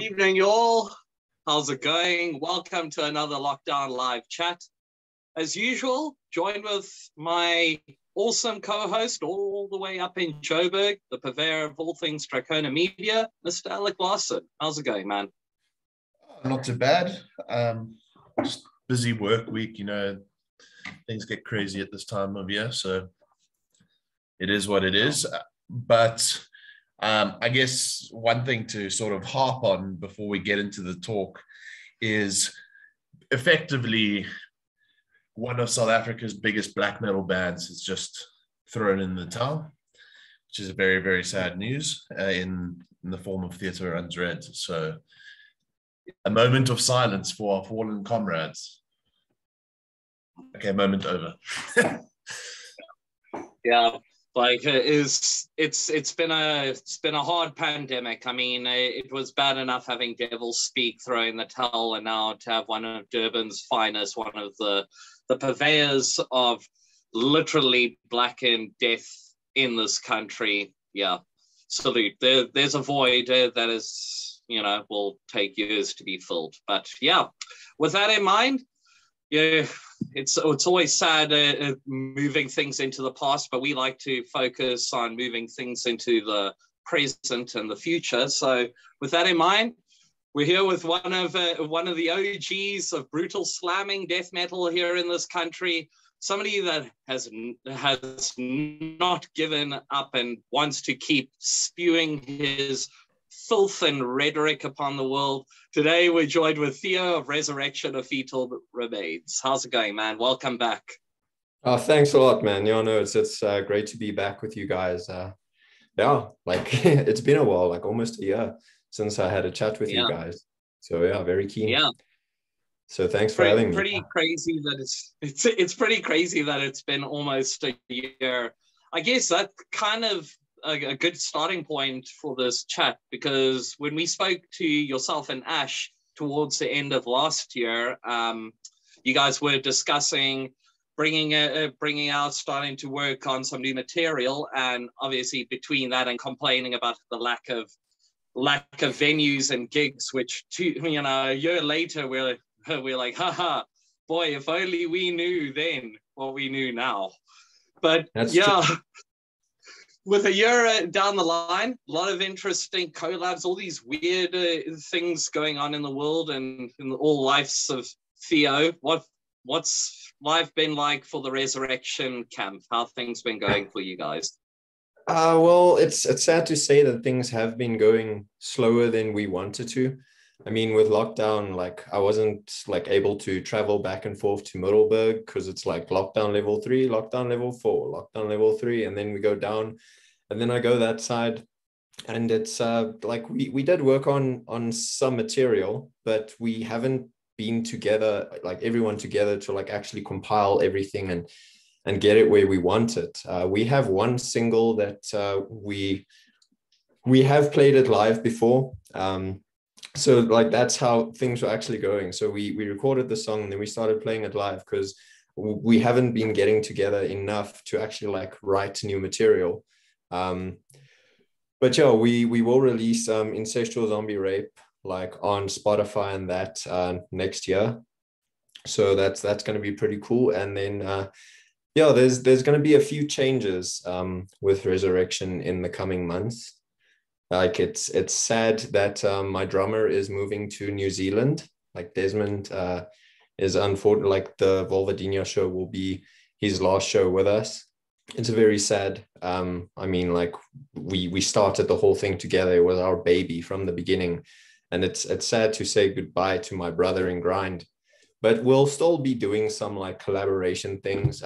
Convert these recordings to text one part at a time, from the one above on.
Evening, y'all. How's it going? Welcome to another Lockdown Live chat. As usual, joined with my awesome co-host all the way up in Joburg, the purveyor of all things Strathcona Media, Mr. Alec Lyle. How's it going, man? Not too bad. Just busy work week, things get crazy at this time of year, so it is what it is. But I guess one thing to sort of harp on before we get into the talk is effectively one of South Africa's biggest black metal bands has just thrown in the towel, which is very, very sad news in the form of Theatre Runs Red. So a moment of silence for our fallen comrades. Okay, moment over. Yeah. Like it's been a hard pandemic. I mean, it was bad enough having Devil Speak throwing the towel, and now to have one of Durban's finest, one of the purveyors of literally blackened death in this country. Yeah, salute. There's a void that is, will take years to be filled. But yeah, with that in mind, yeah, it's always sad moving things into the past, but we like to focus on moving things into the present and the future. So with that in mind, we're here with one of the OGs of brutal slamming death metal here in this country, somebody that has not given up and wants to keep spewing his filth and rhetoric upon the world. Today we're joined with Theo of Resurrection of Fetal Remains. How's it going, man? Welcome back. Oh, thanks a lot, man. It's great to be back with you guys. It's been a while, like almost a year since I had a chat with you guys. So yeah, very keen. Yeah. So thanks for having me. Pretty crazy that it's pretty crazy that it's been almost a year. I guess that's kind of a good starting point for this chat, because when we spoke to yourself and Ash towards the end of last year, you guys were discussing bringing out, starting to work on some new material, and obviously between that and complaining about the lack of venues and gigs, which a year later we're like, haha, boy, if only we knew then what we knew now. But that's true. With a year down the line, a lot of interesting collabs, all these weird things going on in the world and in all lives of Theo. What's life been like for the Resurrection camp? How things been going for you guys? Well, it's sad to say that things have been going slower than we wanted to. I mean, with lockdown, I wasn't able to travel back and forth to Middelburg because it's lockdown level 3, lockdown level 4, lockdown level 3, and then we go down, and then I go that side, and it's we did work on some material, but we haven't been together, everyone together to actually compile everything and get it where we want it. We have one single that we have played it live before. So that's how things were actually going. So we recorded the song and then we started playing it live because we haven't been getting together enough to actually write new material. But yeah, we will release Incestual Zombie Rape on Spotify and that next year. So that's going to be pretty cool. And then there's going to be a few changes with Resurrection in the coming months. It's sad that my drummer is moving to New Zealand. Desmond is unfortunately, the Volvadinho show will be his last show with us. It's very sad. We started the whole thing together. It was our baby from the beginning, and it's sad to say goodbye to my brother in grind. But we'll still be doing some collaboration things.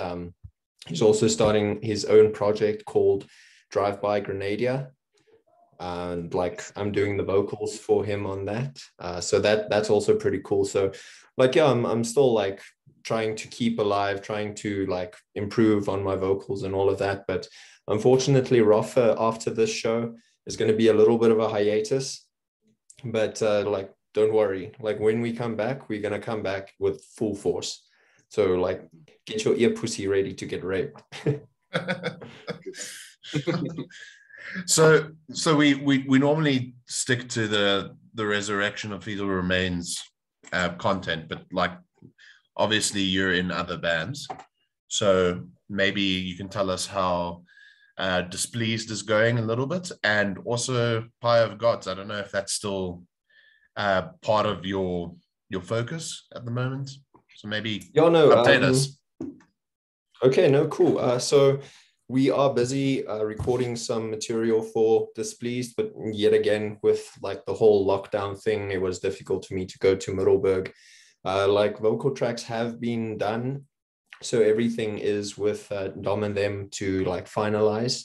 He's also starting his own project called Drive By Grenadier. And I'm doing the vocals for him on that, so that's also pretty cool. So I'm still trying to keep alive, trying to improve on my vocals and all of that. But unfortunately, Rafa after this show is going to be a little bit of a hiatus, but don't worry, when we come back, we're going to come back with full force. So get your ear pussy ready to get raped. So we normally stick to the Resurrection of Fetal Remains content, but like obviously you're in other bands, so maybe you can tell us how Displeased is going a little bit, and also Pyre of God. I don't know if that's still part of your focus at the moment, so maybe update us. Okay, no, cool. So we are busy recording some material for Displeased, but yet again, with like the whole lockdown thing, it was difficult for me to go to Middelburg. Like vocal tracks have been done, so everything is with Dom and them to like finalize.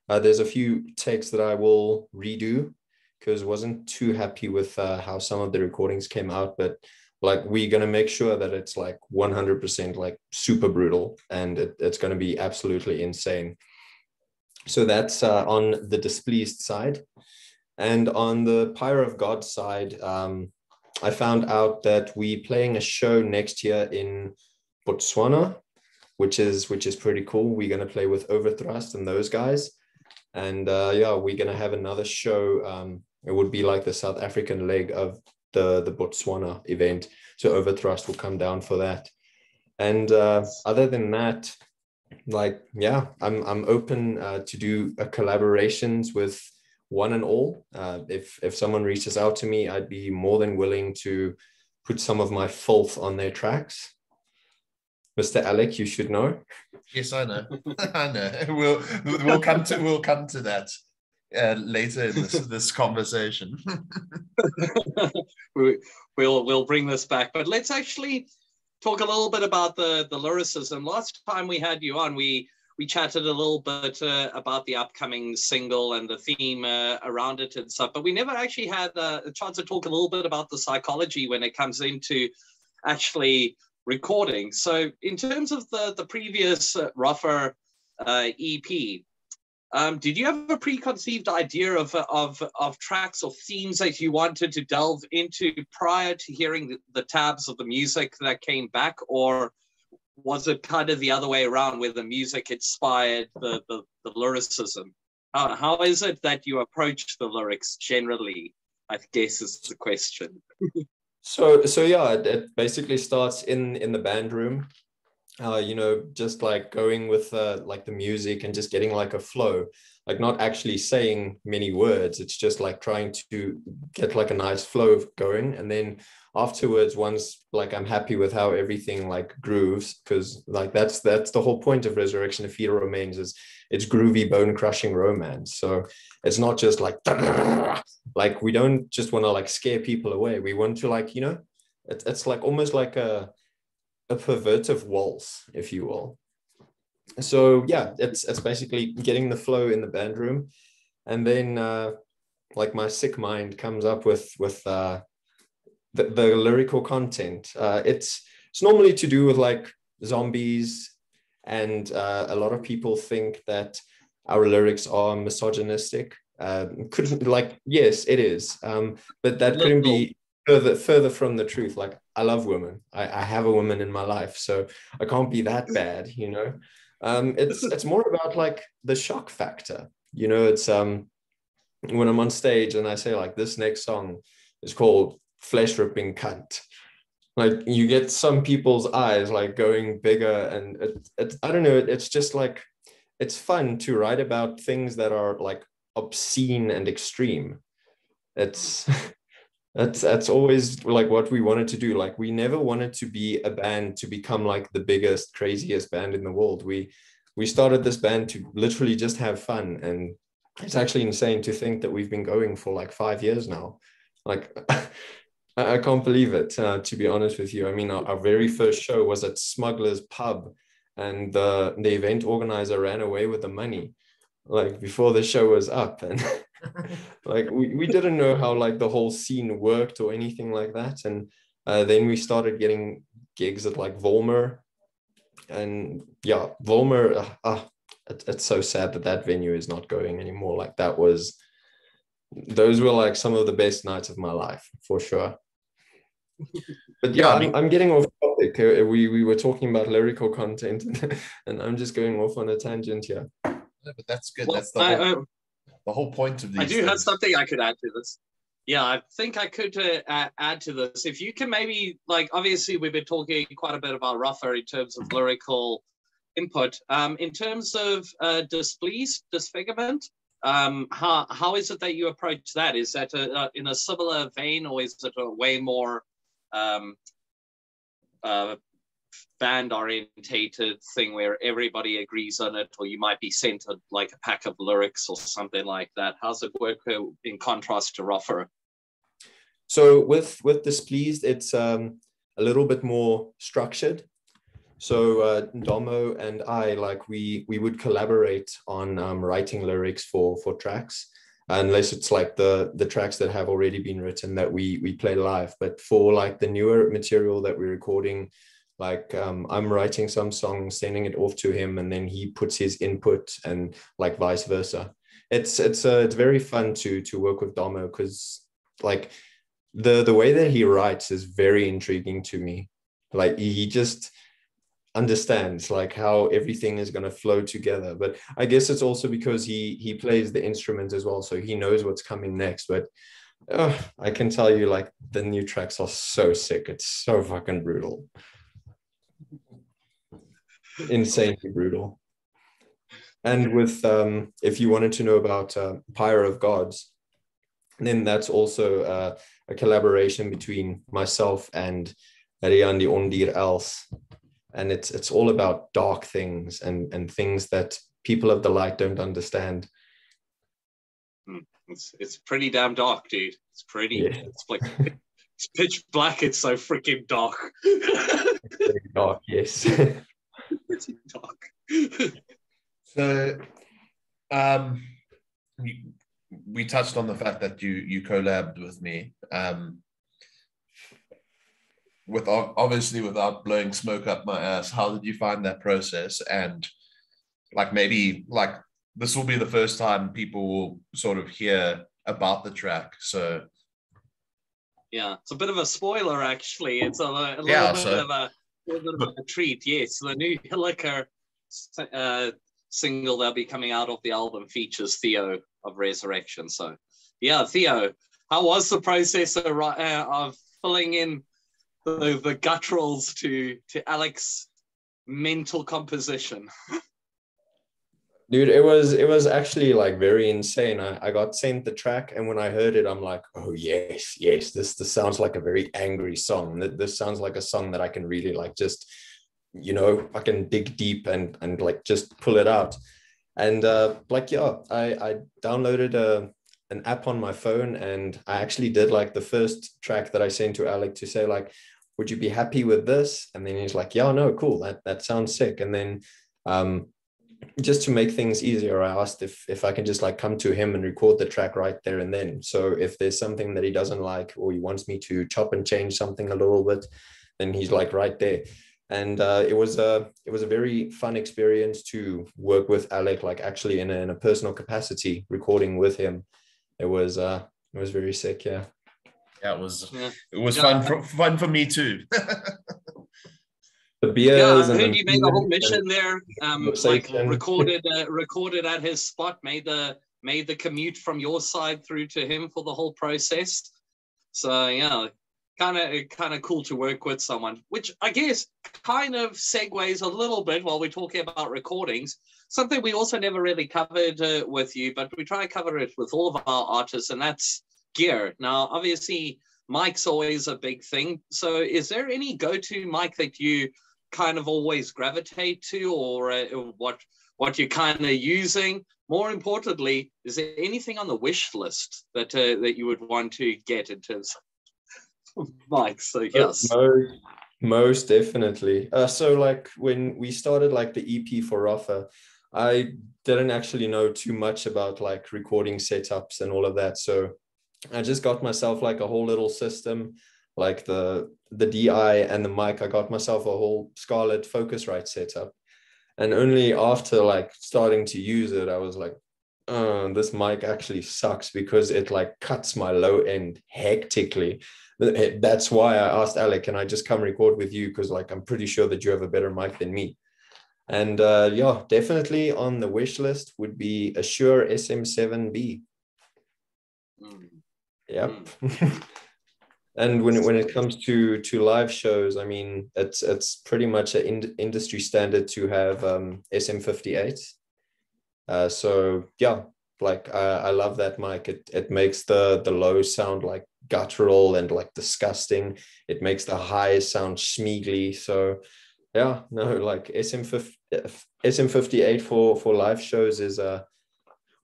There's a few takes that I will redo because wasn't too happy with how some of the recordings came out, but like we're going to make sure that it's like 100% like super brutal, and it's going to be absolutely insane. So that's on the Displeased side. And on the Pyre of God side, I found out that we're playing a show next year in Botswana, which is pretty cool. We're going to play with Overthrust and those guys. And yeah, we're going to have another show. It would be like the South African leg of the Botswana event. So Overthrust will come down for that. And other than that, like, yeah, I'm open to do collaborations with one and all. If someone reaches out to me, I'd be more than willing to put some of my filth on their tracks. Mr. Alec, you should know. Yes, I know. I know. We'll come to that later in this conversation. We'll bring this back, but let's actually talk a little bit about the lyricism. Last time we had you on, we chatted a little bit about the upcoming single and the theme around it and stuff, but we never actually had a chance to talk a little bit about the psychology when it comes into actually recording. So in terms of the previous rougher EP, did you have a preconceived idea of tracks or themes that you wanted to delve into prior to hearing the tabs of the music that came back, or was it kind of the other way around where the music inspired the lyricism? How is it that you approach the lyrics generally, I guess is the question. So yeah, it basically starts in the band room. You know, just like going with like the music and just getting like a flow, like not actually saying many words. It's just like trying to get like a nice flow going. And then afterwards, once like I'm happy with how everything like grooves, because like that's the whole point of Resurrection of Fetal Remains, is it's groovy, bone crushing romance. So it's not just like we don't just want to like scare people away. We want to like, you know, it's like almost like a pervertive waltz, if you will. So yeah, it's basically getting the flow in the band room, and then like my sick mind comes up with the lyrical content. It's normally to do with like zombies, and a lot of people think that our lyrics are misogynistic. Couldn't, like, yes, it is, but that couldn't be further from the truth. Like, I love women. I have a woman in my life, so I can't be that bad, you know. It's more about like the shock factor, you know. It's when I'm on stage and I say like, this next song is called Flesh Ripping Cunt, like you get some people's eyes like going bigger, and it I don't know, it's just like, it's fun to write about things that are like obscene and extreme. That's always like what we wanted to do. Like, we never wanted to be a band to become like the biggest, craziest band in the world. We started this band to literally just have fun, and it's actually insane to think that we've been going for like 5 years now. Like, I can't believe it, to be honest with you. I mean, our very first show was at Smuggler's Pub, and the event organizer ran away with the money like before the show was up, and like we didn't know how like the whole scene worked or anything like that. And then we started getting gigs at like Volmer, and yeah, Volmer, it's so sad that venue is not going anymore. Like, those were like some of the best nights of my life, for sure. But yeah, I'm getting off topic. We were talking about lyrical content, and I'm just going off on a tangent here. Yeah, but that's good. Well, that's the whole point of these. I do have something I could add to this. Yeah, I think I could add to this. If you can maybe, like, obviously we've been talking quite a bit about Rafa in terms of lyrical input. In terms of Displeased Disfigurement, how is it that you approach that? Is that in a similar vein, or is it a way more band orientated thing where everybody agrees on it, or you might be sent like a pack of lyrics or something like that? How's it work in contrast to Rafa? So with Displeased, it's a little bit more structured. So Domo and I, like we would collaborate on writing lyrics for tracks, unless it's like the tracks that have already been written that we play live. But for like the newer material that we're recording, like I'm writing some songs, sending it off to him, and then he puts his input, and like vice versa. It's very fun to work with Domo, because like the way that he writes is very intriguing to me. Like he just understands like how everything is going to flow together. But I guess it's also because he plays the instrument as well, so he knows what's coming next. But I can tell you, like, the new tracks are so sick. It's so fucking brutal. Insanely brutal. And with if you wanted to know about Pyre of Gods, then that's also a collaboration between myself and Rian Ondir Els. And it's all about dark things and things that people of the light don't understand. It's pretty damn dark, dude. It's pretty. Yeah. It's like it's pitch black. It's so freaking dark. Very dark, yes. Pretty dark. So, we touched on the fact that you collabed with me. With obviously without blowing smoke up my ass, how did you find that process? And like maybe like this will be the first time people will sort of hear about the track. So yeah, it's a bit of a spoiler actually. It's a little bit of a treat. Yes, the new Hilliker single that'll be coming out of the album features Theo of Resurrection. So yeah, Theo, how was the process of filling in the gutturals to Alec's mental composition? Dude, it was actually like very insane. I got sent the track, and when I heard it, I'm like, oh yes, this sounds like a very angry song. This sounds like a song that I can really like just, you know, I can dig deep and like just pull it out. And like, yeah, I downloaded an app on my phone, and I actually did like the first track that I sent to Alec to say like, would you be happy with this? And then he's like, yeah, no, cool, that sounds sick. And then just to make things easier, I asked if I can just like come to him and record the track right there and then. So if there's something that he doesn't like, or he wants me to chop and change something a little bit, then he's like right there. And it was a very fun experience to work with Alec, like actually in a personal capacity, recording with him. It was very sick. Yeah. Yeah, it was fun for me too. The beers. Yeah, I heard you made a whole mission there. Like recorded at his spot, made the commute from your side through to him for the whole process. So yeah, kind of cool to work with someone, which I guess kind of segues a little bit while we're talking about recordings. Something we also never really covered with you, but we try to cover it with all of our artists, and that's gear. Now, obviously, mic's always a big thing. So is there any go-to mic that you kind of always gravitate to, or what you're kind of using? More importantly, is there anything on the wish list that you would want to get in terms of mics? So yes. Most definitely. So like when we started like the EP for Rafa, I didn't actually know too much about like recording setups and all of that. So I just got myself like a whole little system, like the DI and the mic. I got myself a whole Scarlett Focusrite setup. And only after like starting to use it, I was like, this mic actually sucks, because it like cuts my low end hectically. That's why I asked Alec, can I just come record with you? Because like I'm pretty sure that you have a better mic than me. And yeah, definitely on the wish list would be a Shure SM7B. Yep. And when it comes to live shows, I mean, it's pretty much an industry standard to have SM58. So yeah, like I love that mic. It makes the low sound like guttural and like disgusting. It makes the high sound schmeagly. So yeah, no, like SM58 for live shows is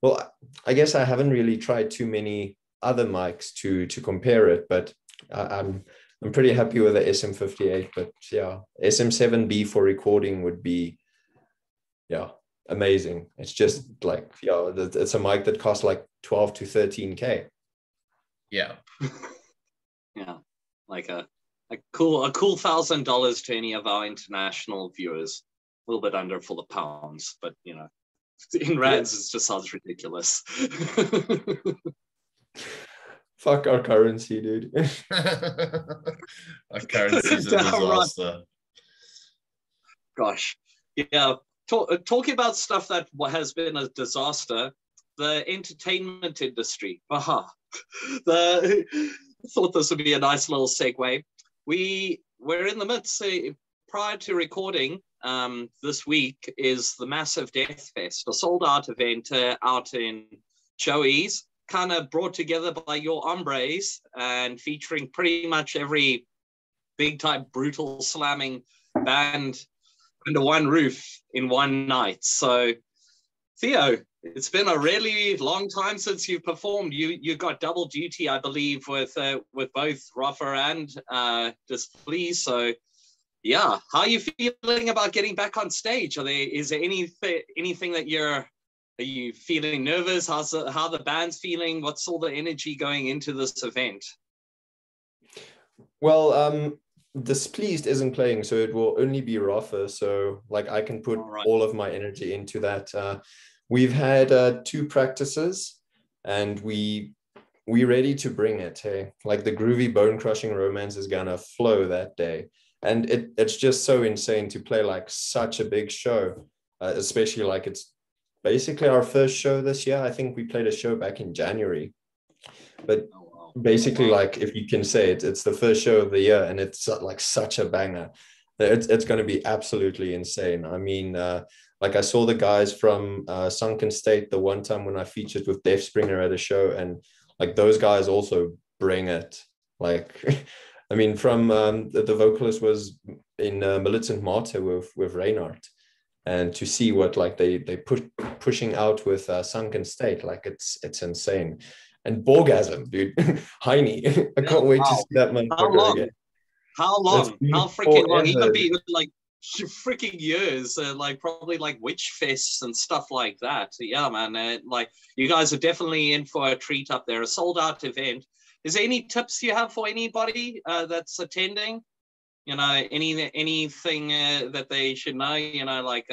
well, I guess I haven't really tried too many other mics to compare it, but I'm pretty happy with the SM58. But yeah, SM7B for recording would be amazing. It's just like it's a mic that costs like 12 to 13K. Yeah. Yeah, like a cool $1,000 to any of our international viewers. A little bit under for the pounds, but you know, in rands it just sounds ridiculous. Fuck our currency, dude. Our currency's a disaster. Gosh, yeah. Talking about stuff that has been a disaster, the entertainment industry. Thought this would be a nice little segue. We're in the midst, prior to recording, this week is the massive Death Fest, a sold-out event out in Joey's, kind of brought together by your hombres and featuring pretty much every big-time brutal slamming band under one roof in one night. So, Theo, it's been a really long time since you've performed. You got double duty, I believe, with both Rafa and Displeased. So, yeah, how are you feeling about getting back on stage? Is there anything that are you feeling nervous? How the band's feeling? What's all the energy going into this event? Well, Displeased isn't playing, so it will only be Rafa. So like I can put all of my energy into that. We've had 2 practices, and we're ready to bring it. Hey, like the groovy bone crushing romance is gonna flow that day, and it's just so insane to play like such a big show, especially like it's basically our first show this year. I think we played a show back in January, but basically, like if you can say it's the first show of the year, and it's like such a banger. It's going to be absolutely insane. I mean, like I saw the guys from Sunken State the one time when I featured with Def Springer at a show, and like those guys also bring it. Like, I mean, from the vocalist was in Militant Martyr with Reinhardt, and to see what like they pushing out with Sunken State, like it's insane. And Borgasm, dude, Heine. I can't wait to see that motherfucker again. How long? How freaking long? Even be like freaking years, like probably like witch fests and stuff like that. Yeah, man. Like you guys are definitely in for a treat up there. A sold out event. Is there any tips you have for anybody that's attending? You know, anything that they should know? You know, like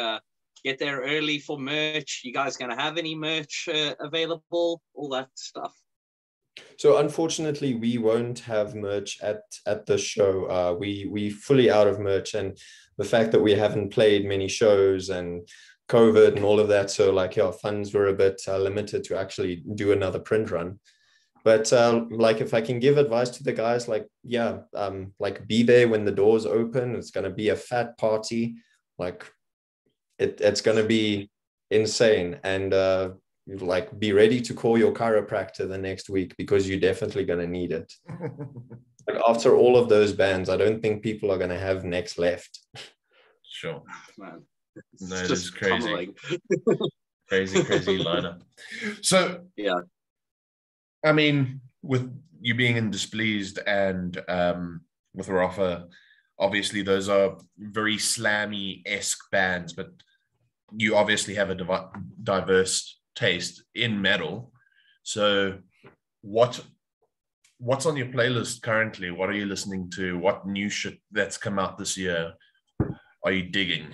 get there early for merch. You guys gonna have any merch available? All that stuff. So unfortunately, we won't have merch at the show. We fully out of merch, and the fact that we haven't played many shows and COVID and all of that, so like funds were a bit limited to actually do another print run. But like if I can give advice to the guys, like like be there when the doors open. It's gonna be a fat party, like it's gonna be insane, and like be ready to call your chiropractor the next week, because you're definitely going to need it. Like after all of those bands, I don't think people are going to have necks left. Sure, man. No, it is crazy. crazy lineup. So yeah, I mean, with you being in Displeased and with Rafa, obviously those are very slammy-esque bands, but you obviously have a diverse taste in metal. So what's on your playlist currently? What are you listening to? What new shit that's come out this year are you digging?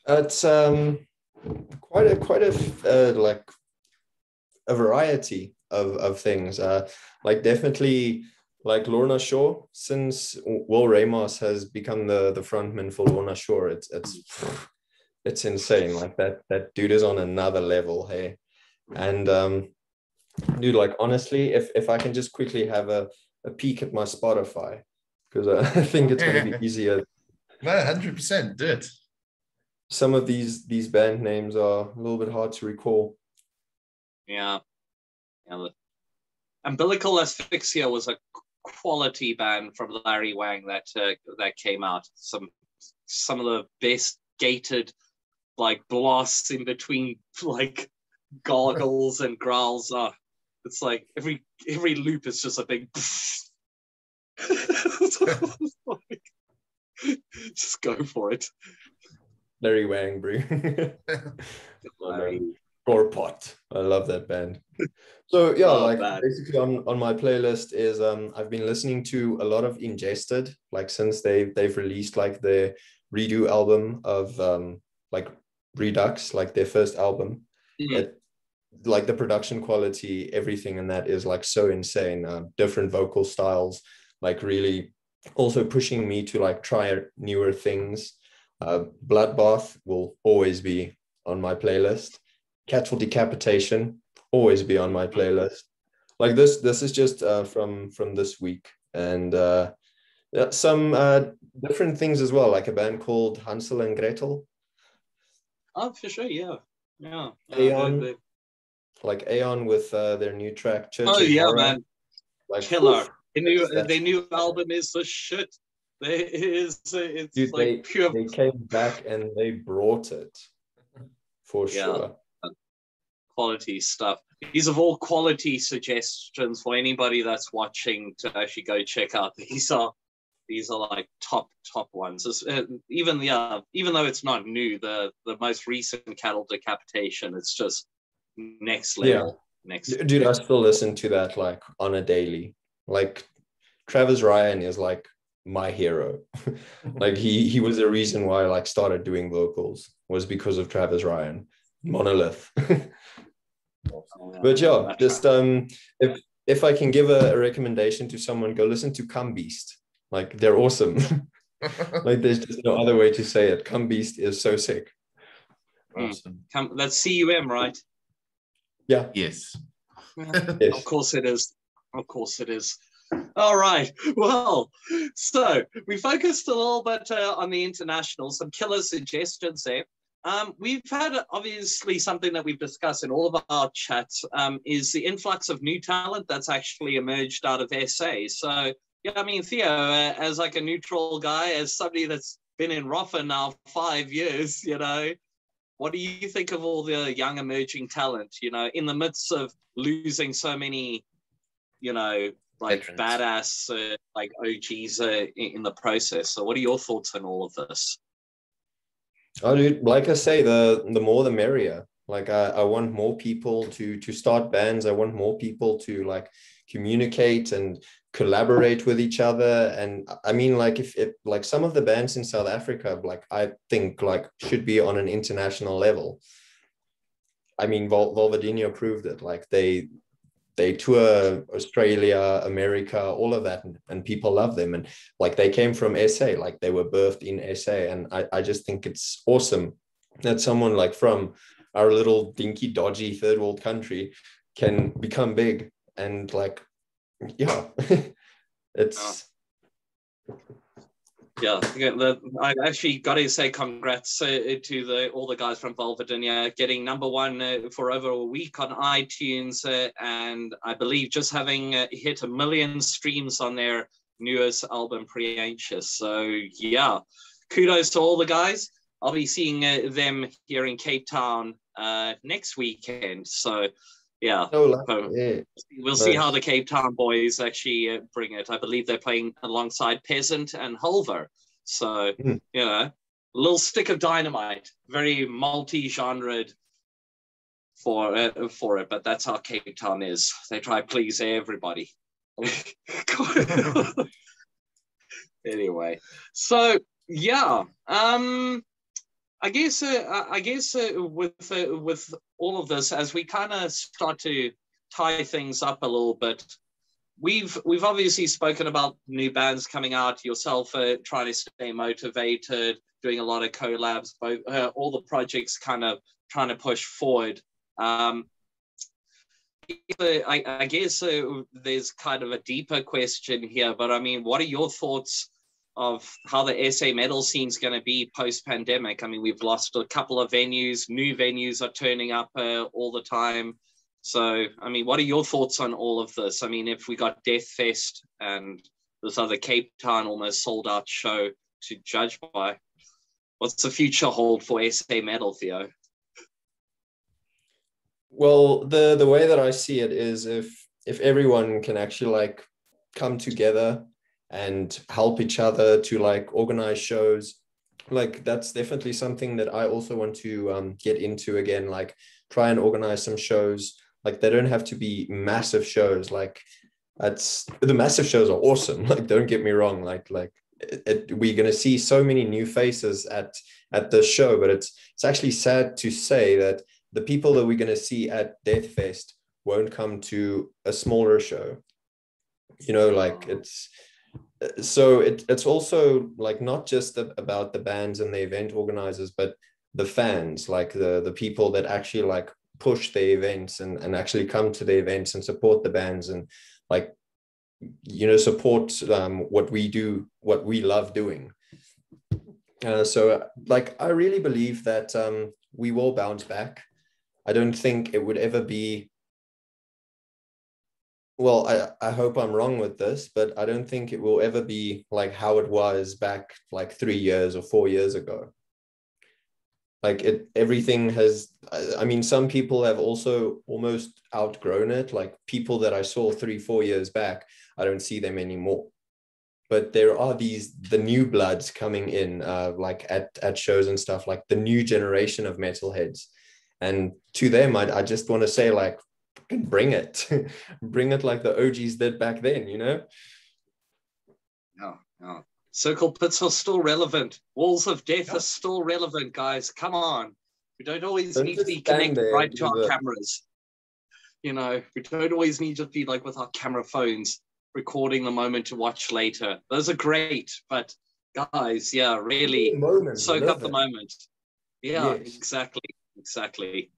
It's quite a like a variety of things. Like definitely like Lorna Shore, since Will Ramos has become the frontman for Lorna Shore, it's insane. Like that dude is on another level, hey. And Dude, like honestly, if I can just quickly have a peek at my Spotify, because I think it's going to be easier. No, 100%, do it. Some of these band names are a little bit hard to recall. Yeah. Umbilical Asphyxia was a quality band from Larry Wang that came out. Some of the best gated like blasts in between like gargles and growls. It's like every loop is just a big just go for it. Larry Wang, bro. Floor Pot. I love that band. So yeah, like basically on my playlist is I've been listening to a lot of Ingested, like since they've released like their redo album of like Redux, like their first album. Like the production quality, everything in that is like so insane. Different vocal styles, like really also pushing me to like try newer things. Bloodbath will always be on my playlist. Catful Decapitation always be on my playlist. Like this is just from this week, and some different things as well, like a band called Hansel and Gretel. Oh, for sure, yeah. Aeon, like Aeon with their new track Church of yeah, Horror. man, Like killer. Their new album is the shit. It's dude, like pure. They came back and they brought it for sure. Quality stuff. These are all quality suggestions for anybody that's watching to actually go check out. These are like top ones. Even though it's not new, the most recent Cattle Decapitation, it's just next level. Dude, I still listen to that like on a daily. Like Travis Ryan is like my hero. Like he was the reason why I like started doing vocals, was because of Travis Ryan. Monolith. But yeah, just if I can give a recommendation to someone, go listen to Come Beast. Like they're awesome. Like there's just no other way to say it. Come Beast is so sick. Awesome. That's CUM, right? Yeah. Yes. Yes. Of course it is. All right. Well, so we focused a little bit on the international, some killer suggestions there. We've had obviously something that we've discussed in all of our chats is the influx of new talent that's actually emerged out of SA. So, yeah, I mean, Theo, as like a neutral guy, as somebody that's been in Roffa now 5 years, you know, what do you think of all the young emerging talent, you know, in the midst of losing so many, you know, like veterans. Badass like OGs in the process? So what are your thoughts on all of this? Oh, dude, like I say, the more the merrier. Like I want more people to start bands. I want more people to like communicate and collaborate with each other. And I mean, like if like some of the bands in South Africa, like I think like should be on an international level. I mean, Volvadinho proved it. Like they tour Australia, America, all of that, and people love them. And like they came from SA, like they were birthed in SA. And I just think it's awesome that someone like from our little dinky, dodgy third world country can become big. And like, yeah, it's... Yeah, I actually got to say congrats to all the guys from Volvadinho getting #1 for over a week on iTunes, and I believe just having hit 1 million streams on their newest album, Pre-Anxious. So yeah, kudos to all the guys. I'll be seeing them here in Cape Town next weekend. So yeah, we'll see how the Cape Town boys actually bring it. I believe they're playing alongside Peasant and Hulver. So, you know, a little stick of dynamite, very multi-genred for it. But that's how Cape Town is. They try to please everybody. Anyway, so yeah. I guess with all of this, as we kind of start to tie things up a little bit, we've obviously spoken about new bands coming out, yourself trying to stay motivated, doing a lot of collabs, all the projects kind of trying to push forward. I guess there's kind of a deeper question here, but I mean, what are your thoughts of how the SA metal scene's going to be post-pandemic? I mean, we've lost a couple of venues, new venues are turning up all the time. So, I mean, what are your thoughts on all of this? I mean, if we got Death Fest and this other Cape Town almost sold out show to judge by, what's the future hold for SA metal, Theo? Well, the way that I see it is if everyone can actually like come together and help each other to like organize shows, like that's definitely something that I also want to get into again, like try and organize some shows. Like they don't have to be massive shows. Like the massive shows are awesome. Like don't get me wrong. We're gonna see so many new faces at the show, but it's actually sad to say that the people that we're gonna see at Death Fest won't come to a smaller show. You know, like it's also like not just about the bands and the event organizers, but the fans, like the people that actually like push the events and actually come to the events and support the bands and like, you know, support what we do, what we love doing. So like I really believe that we will bounce back. I don't think it would ever be, well, I hope I'm wrong with this, but I don't think it will ever be like how it was back like 3 years or 4 years ago. Like everything has, I mean, some people have also almost outgrown it. Like people that I saw 3-4 years back, I don't see them anymore. But there are the new bloods coming in, like at shows and stuff, like the new generation of metalheads. And to them, I just want to say, like, bring it. Bring it like the OGs did back then, you know? No. Circle pits are still relevant. Walls of Death are still relevant, guys. Come on. We don't always need to be connected right to our cameras. You know, we don't always need to be like with our camera phones, recording the moment to watch later. Those are great, but guys, yeah, really soak up the moment. Yeah, yes. Exactly.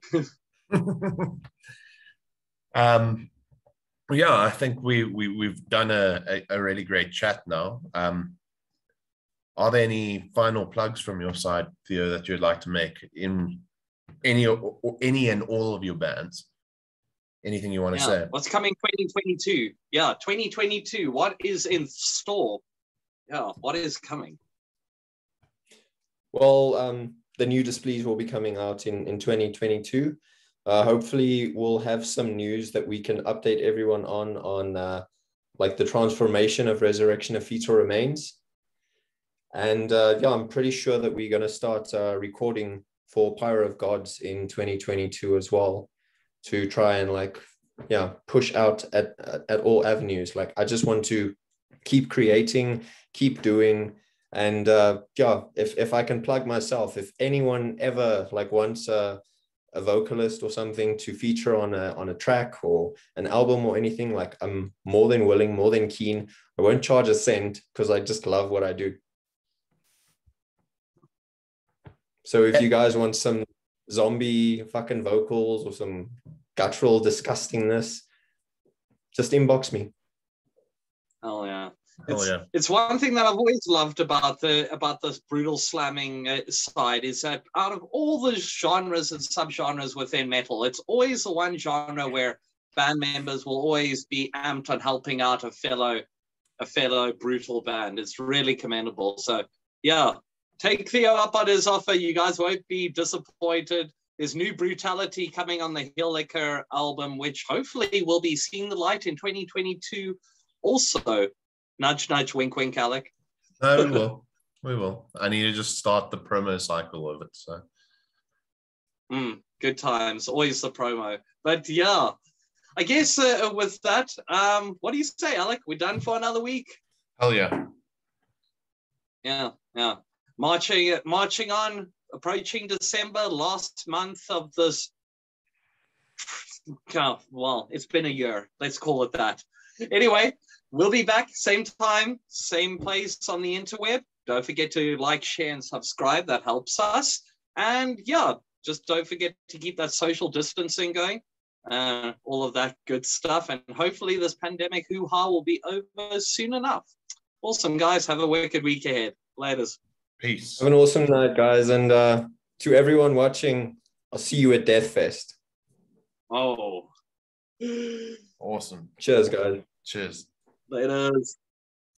Yeah, I think we've done a really great chat now. Are there any final plugs from your side, Theo, that you'd like to make in any and all of your bands? Anything you want to say? What's coming 2022? Yeah, 2022. What is in store? Yeah, what is coming? Well, the new Displeased will be coming out in 2022. Hopefully, we'll have some news that we can update everyone on like the transformation of Resurrection of Fetal Remains. And yeah, I'm pretty sure that we're going to start recording for Pyre of Gods in 2022 as well, to try and like, yeah, push out at all avenues. Like, I just want to keep creating, keep doing. And yeah, if I can plug myself, if anyone ever like wants a vocalist or something to feature on a track or an album or anything, like I'm more than willing, more than keen. I won't charge a cent because I just love what I do. So if you guys want some zombie fucking vocals or some guttural disgustingness, just inbox me. Oh yeah. Yeah. It's one thing that I've always loved about this brutal slamming side is that out of all the genres and subgenres within metal, it's always the one genre where band members will always be amped on helping out a fellow brutal band. It's really commendable. So yeah, take Theo up on his offer. You guys won't be disappointed. There's new brutality coming on the Hill Liquor album, which hopefully will be seeing the light in 2022 also. Nudge, nudge, wink, wink, Alec. No, we will. I need to just start the promo cycle of it. So, good times. Always the promo. But yeah, I guess with that, what do you say, Alec? We're done for another week. Hell yeah. Yeah. Marching on, approaching December, last month of this. Well, it's been a year. Let's call it that. Anyway. We'll be back, same time, same place on the interweb. Don't forget to like, share, and subscribe. That helps us. And yeah, just don't forget to keep that social distancing going. all of that good stuff. And hopefully this pandemic hoo-ha will be over soon enough. Awesome, guys. Have a wicked week ahead. Laters. Peace. Have an awesome night, guys. And to everyone watching, I'll see you at Deathfest. Oh. Awesome. Cheers, guys. Cheers. Laters.